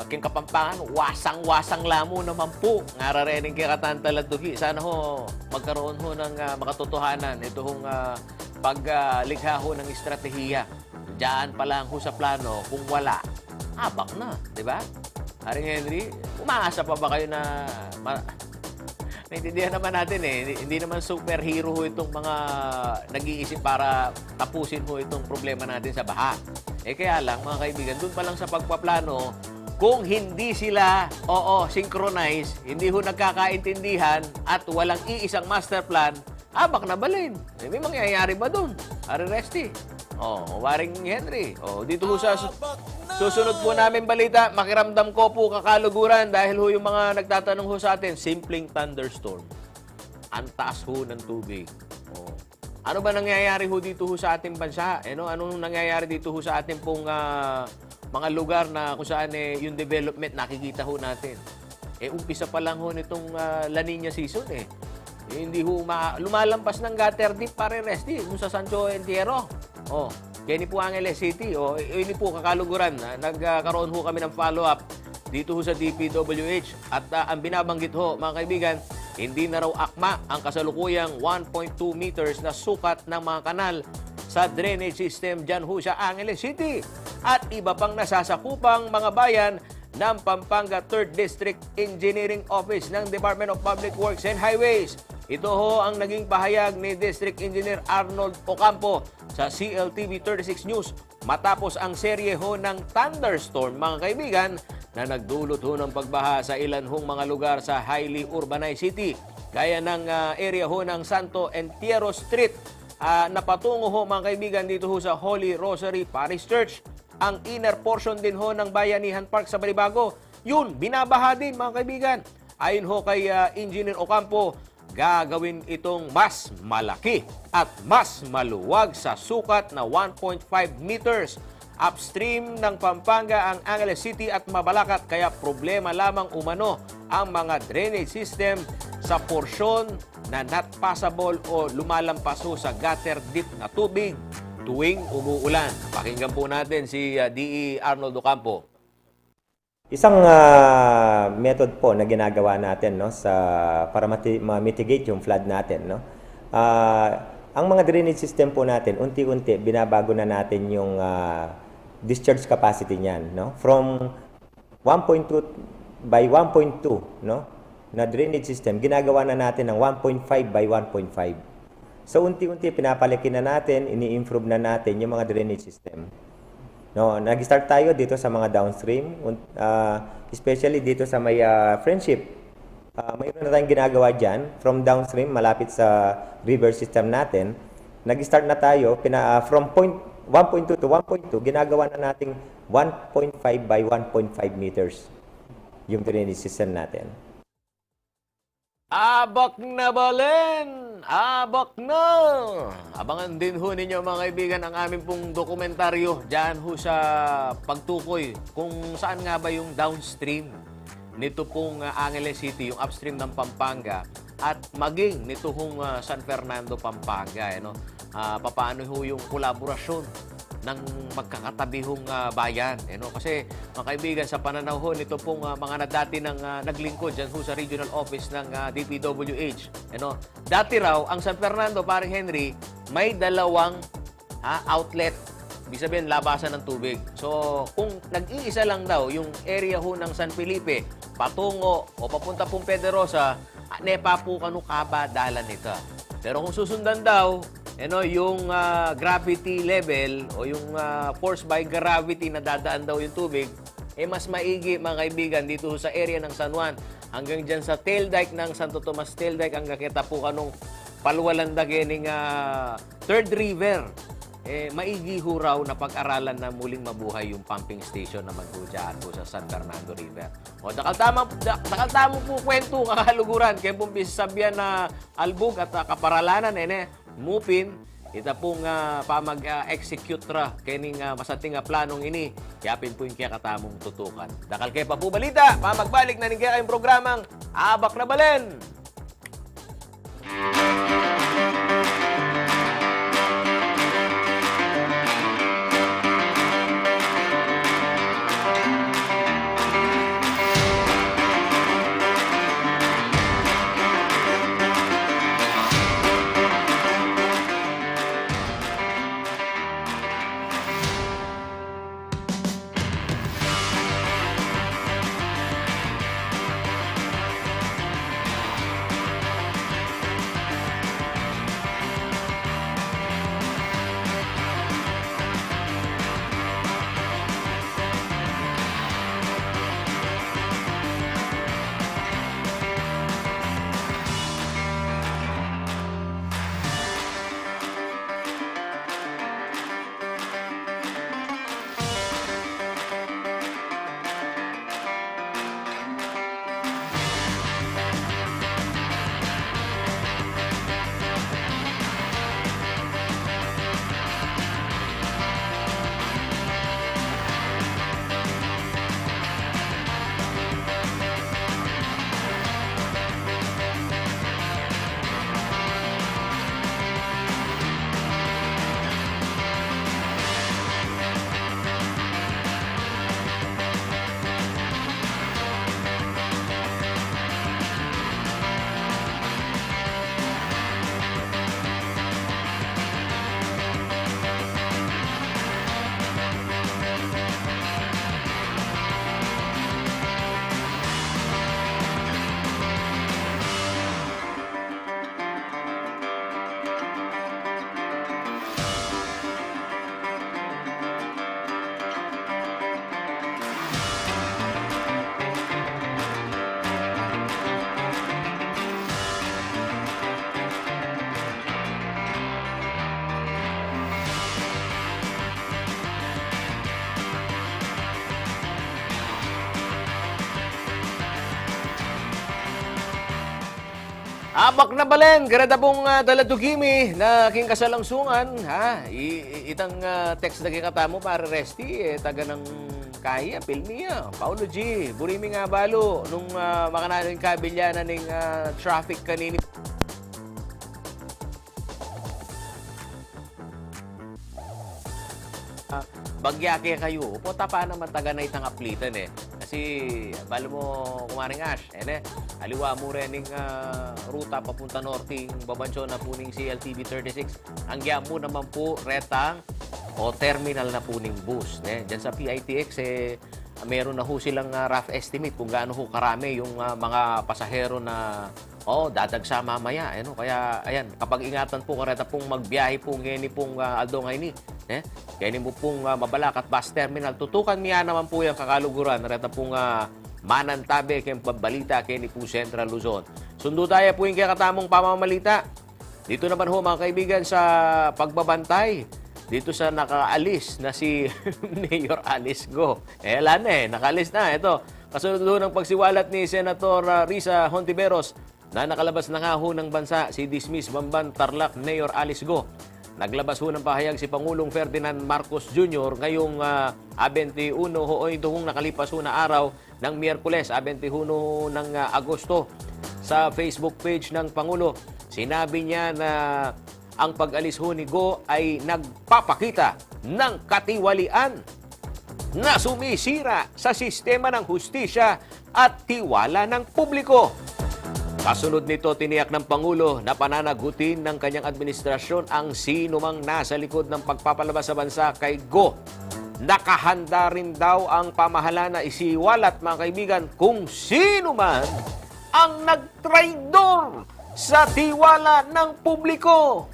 King Kapampangan, wasang-wasang lamo naman po. Ngararening kay Katantalatugi. Sana ho, magkaroon ho ng makatotohanan. Ito hong paglikha ho ng estratehiya. Diyan pa lang ho sa plano, kung wala, abak na, di ba? Haring Henry, umaasa pa ba kayo na... Naintindihan naman natin hindi naman superhero ho itong mga nag-iisip para tapusin ho itong problema natin sa baha. Kaya lang, mga kaibigan, dun pa lang sa pagpaplano, kung hindi sila, synchronize, hindi ho nagkakaintindihan at walang iisang master plan, abak na balin. May mangyayari ba dun? Ari Resty. Waring Henry. Dito ho sa susunod po namin balita, makiramdam ko po kakaluguran dahil ho yung mga nagtatanong ho sa atin, simpleng thunderstorm. Ang taas ho ng tubig. Ano ba nangyayari ho dito ho sa ating bansa? Anong nangyayari dito ho sa ating pong mga lugar na kung saan yung development nakikita ho natin? Umpisa pa lang ho nitong La Nina season hindi ho lumalampas ng gutter deep pare Resty kung sa Sancho Entierro. Kenny po Angeles City. Ini po kakaluguran. Nagkaroon ho kami ng follow-up dito ho sa DPWH. At ang binabanggit ho, mga kaibigan, hindi na raw akma ang kasalukuyang 1.2 meters na sukat ng mga kanal sa drainage system dyan ho sa Angeles City. At iba pang nasasakupang mga bayan ng Pampanga 3rd District Engineering Office ng Department of Public Works and Highways. Ito ho ang naging pahayag ni District Engineer Arnold Ocampo sa CLTV 36 News matapos ang serye ho ng thunderstorm, mga kaibigan, na nagdulot ho ng pagbaha sa ilan hong mga lugar sa highly urbanized city. Gaya ng area ho ng Santo Entierro Street, napatungo ho, mga kaibigan, dito ho sa Holy Rosary Parish Church. Ang inner portion din ho ng Bayanihan Park sa Balibago, yun, binabaha din, mga kaibigan. Ayon ho kay Engineer Ocampo, gagawin itong mas malaki at mas maluwag sa sukat na 1.5 meters upstream ng Pampanga ang Angeles City at Mabalacat, kaya problema lamang umano ang mga drainage system sa porsyon na not passable o lumalampas ho sa gutter deep na tubig tuwing umuulan. Pakinggan po natin si DE Arnold Ocampo. Isang method po na ginagawa natin para ma-mitigate yung flood natin. Ang mga drainage system po natin, unti-unti binabago na natin yung discharge capacity niyan. From 1.2 by 1.2 na drainage system, ginagawa na natin ng 1.5 by 1.5. So unti-unti pinapalaki na natin, ini-improve na natin yung mga drainage system. No, nag-start tayo dito sa mga downstream, especially dito sa may Friendship. Mayroon na tayong ginagawa dyan, from downstream, malapit sa river system natin. Nag-start na tayo, from 1.2 to 1.2, ginagawa na nating 1.5 by 1.5 meters yung drainage system natin. Abak na balen! Abak na! Abangan din ho ninyo mga kaibigan ang aming pong dokumentaryo dyan ho sa pagtukoy kung saan nga ba yung downstream nito pong Angeles City, yung upstream ng Pampanga at maging nito hong San Fernando, Pampanga. Papaano ho yung kolaborasyon ng magkakatabihong bayan. Kasi mga kaibigan, sa pananaw ho nito pong mga dati naglingkod dyan ho sa regional office ng DPWH. Dati raw, ang San Fernando, paring Henry, may dalawang outlet. Ibig sabihin, labasan ng tubig. So, kung nag-iisa lang daw yung area ho ng San Felipe, patungo o papunta pong Pedrosa, nepa po kanukaba dalan nito. Pero kung susundan daw, yung gravity level o yung force by gravity na dadaan daw yung tubig, mas maigi mga kaibigan dito sa area ng San Juan hanggang dyan sa tail dike ng Santo Tomas tail dike hanggang kita po kanong palwalanda kining Third River. Maigi ho raw na pag-aralan na muling mabuhay yung pumping station naman po dyan po sa San Fernando River. Dakal tamo po kwento kakaluguran kaya pong bisabyan na albog at kaparalanan mupin, ita pong pamag-execute ra kening masating planong ini. Yapin po yung kaya katamong tutukan. Dakal kaya pa po balita, pamagbalik na rin kaya kayong programang Abak na Balen! Abak na balen, garada pong daladugimi na aking kasalangsungan. Itang text na kikatamo para resti, taga ng kaya, pilmiya. Paulo G, burimi nga balo, nung makanalo yung kabilyanan ng traffic kanini. Bagyake kayo, po tapa naman taga na itang aplitan Kasi, balo mo kumaring Ash, aliwa mo rin ng ruta papunta norte, babansyo na po ng CLTV 36. Ang mo naman po, retang o terminal na po ng bus. Diyan sa PITX, meron na ho silang rough estimate kung gaano ho karami yung mga pasahero na dadagsa mamaya. Ano? Kaya, ayan, kapag ingatan po, kareta pong magbiyahe po ngayon pong Aldo ngayon. Kaya mo pong Mabalacat Bus Terminal. Tutukan niya naman po yung kakaluguran. Kareta pong manantabi kayong pabalita kaya po Central Luzon. Sundo tayo po yung kakatamong pamamalita. Dito naman ho mga kaibigan sa pagbabantay. Dito sa nakaalis na si Mayor Alice Go. Wala na nakaalis na. Ito, kasunod ng pagsiwalat ni Senator Risa Hontiveros na nakalabas na nga ho ng bansa si dismiss Bamban Tarlac Mayor Alice Go. Naglabas ho ng pahayag si Pangulong Ferdinand Marcos Jr. ngayong 21 ho ito hong nakalipas ho na araw ng Miyerkules, 21 ng Agosto. Sa Facebook page ng Pangulo, sinabi niya na ang pag-alis ho ni Go ay nagpapakita ng katiwalian na sumisira sa sistema ng hustisya at tiwala ng publiko. Kasunod nito, tiniyak ng Pangulo na pananagutin ng kanyang administrasyon ang sino mang nasa likod ng pagpapalabas sa bansa kay Go. Nakahanda rin daw ang pamahalaan na isiwalat, mga kaibigan, kung sino man ang nagtraidor sa tiwala ng publiko.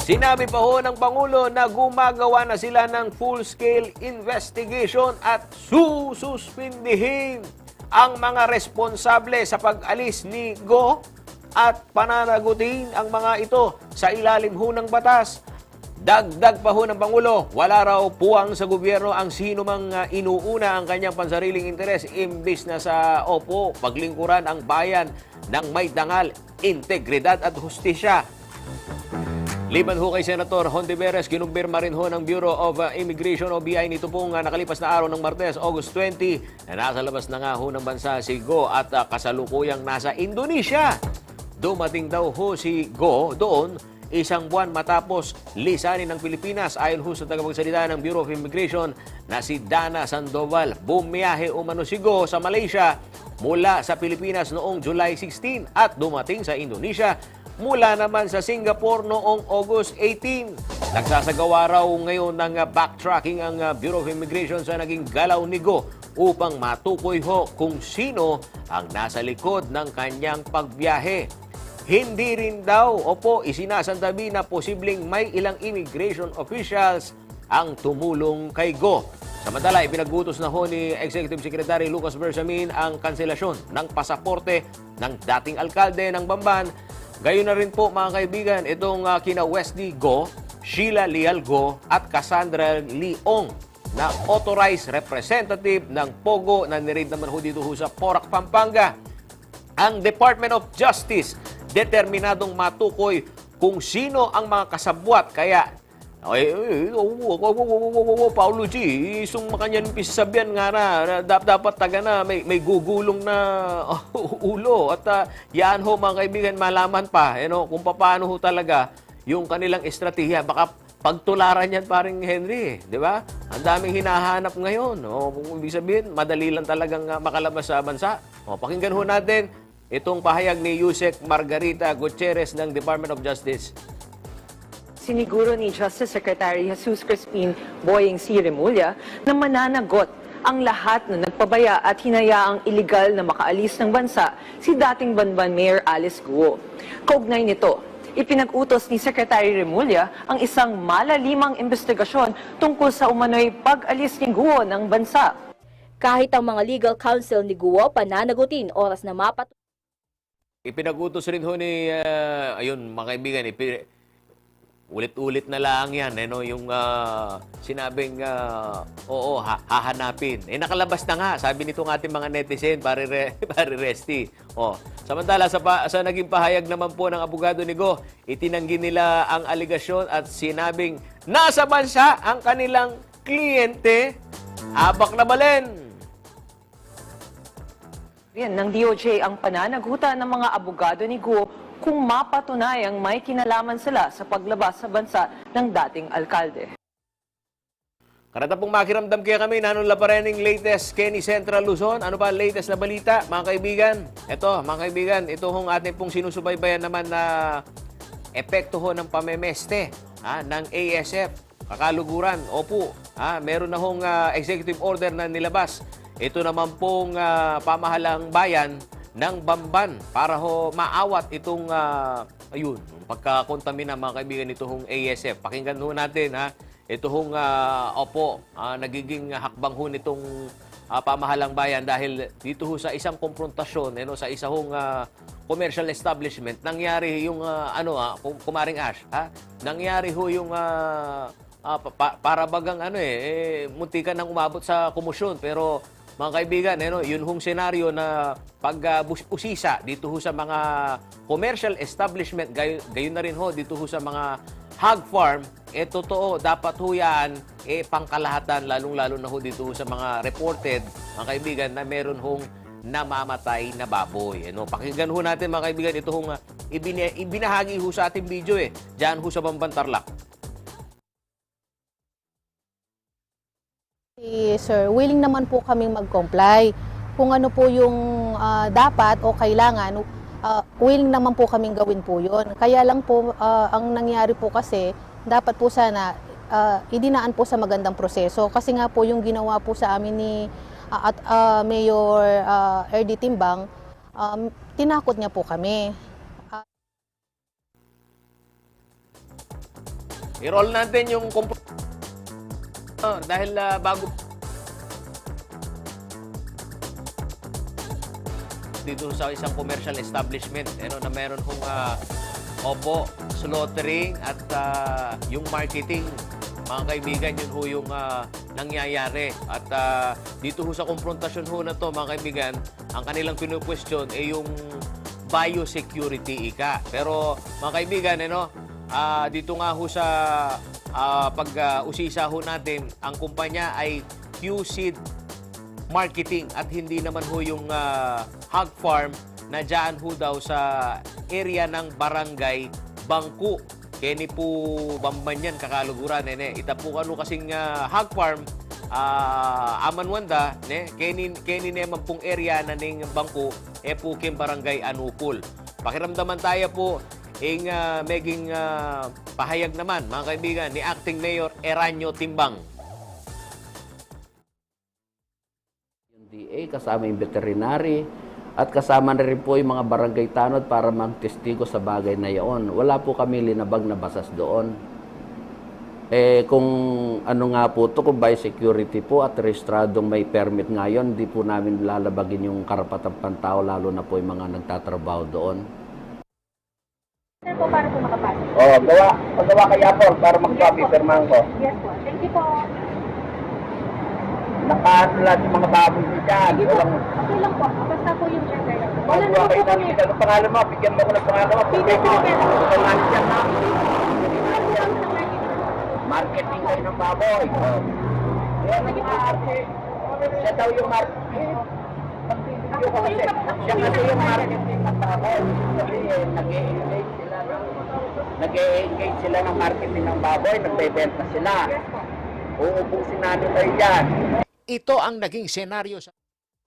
Sinabi pa ho ng Pangulo na gumagawa na sila ng full-scale investigation at sususpindihin ang mga responsable sa pag-alis ni Go at pananagutin ang mga ito sa ilalim ho ng batas. Dagdag pa ho ng Pangulo, wala raw puwang sa gobyerno ang sino mang inuuna ang kanyang pansariling interes imbis na sa paglingkuran ang bayan ng may dangal, integridad at hustisya. Liban ho kay Senator Hontiveros, kinumpirma rin ho ng Bureau of Immigration o BI nito pong nakalipas na araw ng Martes, August 20, na nasa labas na nga ho ng bansa si Go at kasalukuyang nasa Indonesia. Dumating daw ho si Go doon isang buwan matapos lisanin ng Pilipinas ayon ho sa tagapagsalita ng Bureau of Immigration na si Dana Sandoval. Bumiyahe umano si Go sa Malaysia mula sa Pilipinas noong July 16 at dumating sa Indonesia mula naman sa Singapore noong August 18. Nagsasagawa raw ngayon ng backtracking ang Bureau of Immigration sa naging galaw ni Go upang matukoy ho kung sino ang nasa likod ng kanyang pagbiyahe. Hindi rin daw, isinasantabi na posibleng may ilang immigration officials ang tumulong kay Go. Samantala, ipinagutos na ho ni Executive Secretary Lucas Bersamin ang kanselasyon ng pasaporte ng dating alkalde ng Bamban. Gayon na rin po mga kaibigan, itong kina Wesley Go, Sheila Leal Go at Cassandra Leong na authorized representative ng POGO na nireid naman ho dito ho sa Porac, Pampanga. Ang Department of Justice determinadong matukoy kung sino ang mga kasabwat. Kaya, Paulo G, isong makanyan pisabyan nga na dapat taga na may gugulong na ulo. At yan ho mga kaibigan, malaman pa kung paano ho talaga yung kanilang estratehiya. Baka pagtularan yan paring Henry, di ba? Ang daming hinahanap ngayon. Kung ibig sabihin, madali lang talagang makalabas sa bansa. Pakinggan ho natin itong pahayag ni Yusek Margarita Gutierrez ng Department of Justice. Siniguro ni Justice Secretary Jesus Crispin Boyeng C. Remulla na mananagot ang lahat na nagpabaya at hinayaang iligal na makaalis ng bansa si dating Banban Mayor Alice Guo. Kaugnay nito, ipinag-utos ni Secretary Remulla ang isang malalimang investigasyon tungkol sa umano'y pag-alis ni Guo ng bansa. Kahit ang mga legal counsel ni Guo pananagutin oras na Ipinag-utos rin ho ni, mga kaibigan, ulit-ulit na lang yan, yung sinabing, hahanapin. Nakalabas na nga, sabi nitong ating mga netizen, pare Resti. Samantala, sa naging pahayag naman po ng abogado ni Go, itinanggi nila ang aligasyon at sinabing, nasa bansa ang kanilang kliyente, abak na balen. Yan ng DOJ ang pananagutan ng mga abogado ni Guo kung mapatunayang may kinalaman sila sa paglabas sa bansa ng dating alkalde. Karata pong makiramdam kaya kami, nanula pa rin yung latest Kenny Central Luzon. Ano ba ang latest na balita, mga kaibigan? Ito, mga kaibigan, ito hong ating pong sinusubaybayan naman na epekto ho ng pamemeste ng ASF. Kakaluguran, meron na hong executive order na nilabas. Ito naman pong pamahalang bayan ng Bamban para ho maawat itong pagkakontamina mga kaibigan nito hong ASF. Pakinggan ho natin ha. Ito hong nagiging hakbang ho nitong pamahalang bayan dahil dito ho sa isang konfrontasyon sa isang commercial establishment nangyari yung kumaring Ash nangyari ho yung para bagang muntikan nang umabot sa komosyon pero mga kaibigan yun hong senaryo na pag-usisa dito ho sa mga commercial establishment gayon na rin ho dito ho sa mga hog farm totoo dapat ho yan pangkalahatan lalong-lalo na ho dito ho sa mga reported mga kaibigan na meron hong namamatay na baboy. Pakinggan ho natin mga kaibigan ito hong ibinahagi ho sa ating video diyan ho sa Bamban, Tarlac. Sir, willing naman po kaming mag-comply. Kung ano po yung dapat o kailangan, willing naman po kaming gawin po yun. Kaya lang po, ang nangyari po kasi, dapat po sana idinaan po sa magandang proseso. Kasi nga po yung ginawa po sa amin ni Mayor R.D. Timbang, tinakot niya po kami. I-roll natin yung dahil bago dito sa isang commercial establishment na meron hong slaughtering at yung marketing mga kaibigan yun ho yung nangyayari at dito ho sa konfrontasyon ho na to mga kaibigan ang kanilang pinu-question yung biosecurity pero mga kaibigan dito nga ho sa pag-usisa ho natin, ang kumpanya ay QSeed Marketing at hindi naman ho yung hog farm na dyan ho daw sa area ng Barangay Bangku. Keni po Bamban yan, kakaluguran. Ita po kasing hog farm, Amanwanda, keni naman pong area na ning Bangku, po kim Barangay Anupol. Pakiramdaman tayo po, maging pahayag naman, mga kaibigan, ni Acting Mayor Eranio Timbang. Yung DA, kasama yung veterinary, at kasama na rin po yung mga barangay tanod para magtestigo sa bagay na iyon. Wala po kami linabag na basas doon. Kung ano nga po ito, kung biosecurity po at rehistradong may permit ngayon, hindi po namin lalabagin yung karapatang pantao, lalo na po yung mga nagtatrabaho doon. Sir po, para po makapasok? Pagawa kaya po para magpapipirmahan ko. Yes po. Thank you po. Nakaanula yung mga baboy dyan. Okay lang po. Basta po yung gender lang. Wala na po kami. Ano pangalan mo? Bigyan mo ko ng pangalan mo. Dito po. Marketing kayo ng baboy. Siya daw yung marketing. Siya kasi yung marketing ng baboy. Kasi nag-e-engage sila ng marketing ng baboy. Nagbebenta sila. Uubusin namin tayo yan. Ito ang naging senaryo sa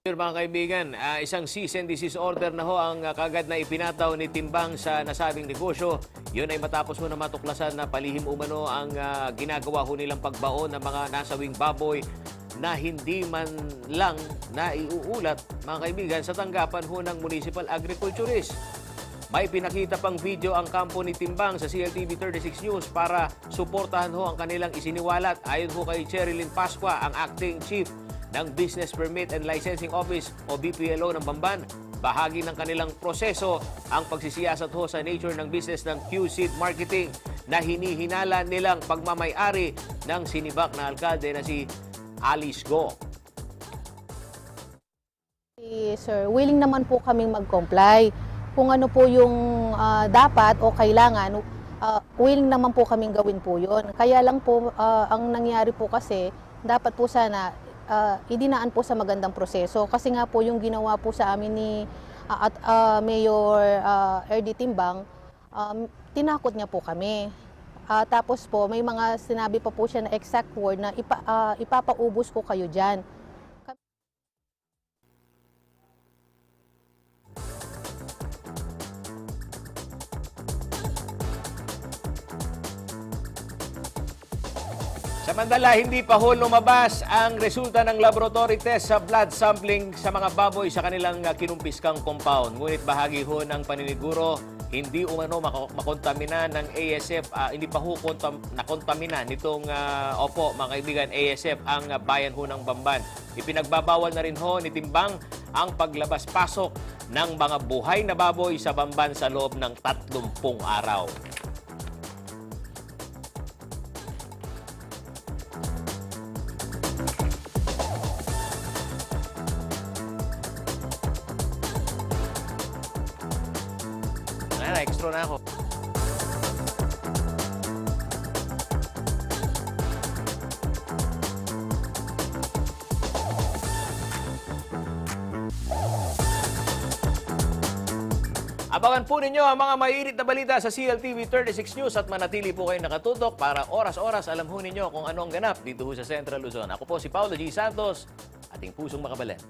Mga kaibigan, isang cease and desist order na ho ang kagad na ipinataw ni Timbang sa nasabing negosyo. Yun ay matapos ho na matuklasan na palihim umano ang ginagawa ho nilang pagbaon ng mga nasawing baboy na hindi man lang naiuulat, mga kaibigan, sa tanggapan ho ng Municipal Agriculturist. May pinakita pang video ang kampo ni Timbang sa CLTV 36 News para suportahan ho ang kanilang isiniwalat. Ayon ho kay Cherilyn Pascua, ang Acting Chief ng Business Permit and Licensing Office o BPLO ng Bamban, bahagi ng kanilang proseso ang pagsisiyasat ho sa nature ng business ng QSeed Marketing na hinihinala nilang pagmamay-ari ng sinibak na alkalde na si Alice Go. Sir, willing naman po kaming mag-comply. Kung ano po yung dapat o kailangan, willing naman po kaming gawin po yun. Kaya lang po, ang nangyari po kasi, dapat po sana idinaan po sa magandang proseso. Kasi nga po yung ginawa po sa amin ni Mayor R.D. Timbang, tinakot niya po kami. Tapos po, may mga sinabi pa po siya na exact word na ipapaubos ko kayo dyan. Samantala, hindi pa ho lumabas ang resulta ng laboratory test sa blood sampling sa mga baboy sa kanilang kinumpiskang compound. Ngunit bahagi ho ng paniniguro, hindi umano makontamina ng ASF, hindi pa ho nakontamina nitong, mga kaibigan, ASF ang bayan ho ng Bamban. Ipinagbabawal na rin ho ni Timbang ang paglabas-pasok ng mga buhay na baboy sa Bamban sa loob ng 30 araw. Extra na ako. Abangan po ninyo ang mga maiinit na balita sa CLTV 36 News at manatili po kayo nakatutok para oras-oras alam ho ninyo kung ano ang ganap dito sa Central Luzon. Ako po si Paulo G. Santos, ating pusong makabalan.